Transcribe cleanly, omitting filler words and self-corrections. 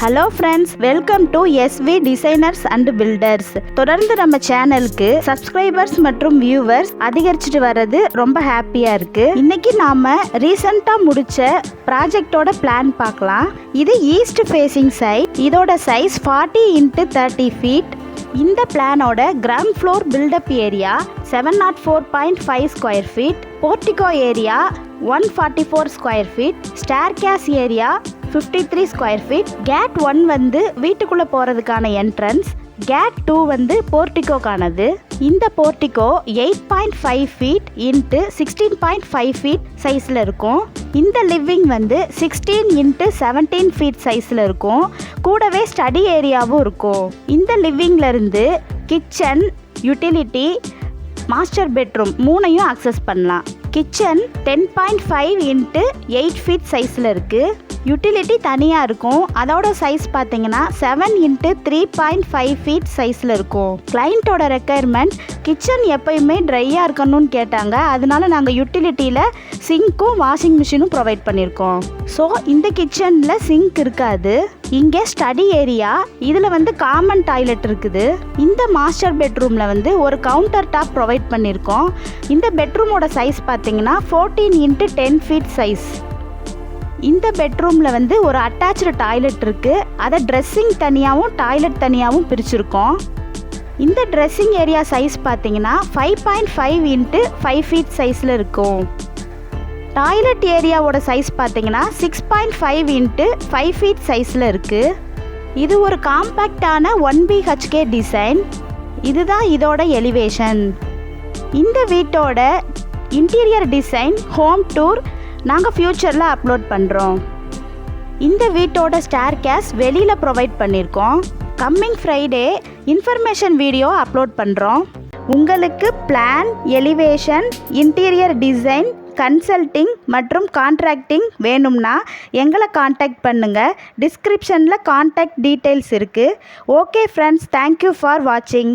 Hello friends, welcome to YESWE designers and filters. தொடர்ந்து நம்ம சேனலுக்கு சப்ஸ்கிரைபர்ஸ் மற்றும் வியூவர்ஸ் அதிகரிச்சுட்டு வர்றது ரொம்ப ஹாப்பியா இருக்கு. இன்னைக்கு நாம ரீசெண்டா முடிச்ச ப்ராஜெக்டோட பிளான் பார்க்கலாம். இது ஈஸ்ட் ஃபேசிங் சைட். இதோட சைஸ் 40 × 30 ஃபீட். இந்த பிளானோட ground floor built up area 704.5 square feet, portico area 144 square feet, staircase area 53 square feet. Gate 1 வந்து வீட்டுக்குள்ளே போகிறதுக்கான என்ட்ரன்ஸ், கேட் 2 வந்து போர்டிகோக்கானது. இந்த போர்டிகோ 8.5 ஃபீட் × 16.5 ஃபீட் சைஸில் இருக்கும். இந்த லிவிங் வந்து 16 × 17 ஃபீட் சைஸில் இருக்கும். கூடவே ஸ்டடி ஏரியாவும் இருக்கும். இந்த லிவிங்லேருந்து கிச்சன், யூட்டிலிட்டி, மாஸ்டர் பெட்ரூம் 3ஐயும் அக்சஸ் பண்ணலாம். கிச்சன் 10.5 × 8 ஃபீட் சைஸில் இருக்குது. யூட்டிலிட்டி தனியாக இருக்கும். அதோட சைஸ் பார்த்தீங்கன்னா 7 × 3.5 ஃபீட் சைஸில் இருக்கும். கிளைண்ட்டோட ரெக்குயர்மெண்ட் கிச்சன் எப்பயுமே ட்ரையாக இருக்கணும்னு கேட்டாங்க. அதனால நாங்கள் யூட்டிலிட்டியில் சிங்க்கும் வாஷிங் மிஷினும் ப்ரொவைட் பண்ணியிருக்கோம். ஸோ இந்த கிச்சனில் சிங்க் இருக்காது. இங்கே ஸ்டடி ஏரியா, இதில் வந்து காமன் டாய்லெட் இருக்குது. இந்த மாஸ்டர் பெட்ரூமில் வந்து ஒரு கவுண்டர் டாப் ப்ரொவைட் பண்ணியிருக்கோம். இந்த பெட்ரூமோட சைஸ் பார்த்தீங்கன்னா 14 × 10 ஃபீட் சைஸ். இந்த பெட்ரூமில் வந்து ஒரு அட்டாச்சு டாய்லெட் இருக்குது. அதை ட்ரெஸ்ஸிங் தனியாகவும் டாய்லெட் தனியாகவும் பிரிச்சுருக்கோம். இந்த ட்ரெஸ்ஸிங் ஏரியா சைஸ் பார்த்தீங்கன்னா 5.5 × 5 ஃபீட் சைஸில் இருக்கும். டாய்லெட் ஏரியாவோட சைஸ் பார்த்தீங்கன்னா 6.5 × 5 ஃபீட் சைஸில் இருக்குது. இது ஒரு காம்பேக்டான 1 BHK டிசைன். இதுதான் இதோட எலிவேஷன். இந்த வீட்டோட இன்டீரியர் டிசைன், ஹோம் டூர் நாங்கள் ஃப்யூச்சரில் அப்லோட் பண்ணுறோம். இந்த வீட்டோட ஸ்டேர்கேஸ் வெளியில் ப்ரொவைட் பண்ணியிருக்கோம். Coming Friday information video upload பண்ணுறோம். உங்களுக்கு plan, elevation, interior design, consulting மற்றும் கான்ட்ராக்டிங் வேணும்னா எங்களை காண்டாக்ட் பண்ணுங்கள். டிஸ்கிரிப்ஷனில் காண்டாக்ட் டீட்டெயில்ஸ் இருக்குது. ஓகே ஃப்ரெண்ட்ஸ், தேங்க்யூ ஃபார் வாட்சிங்.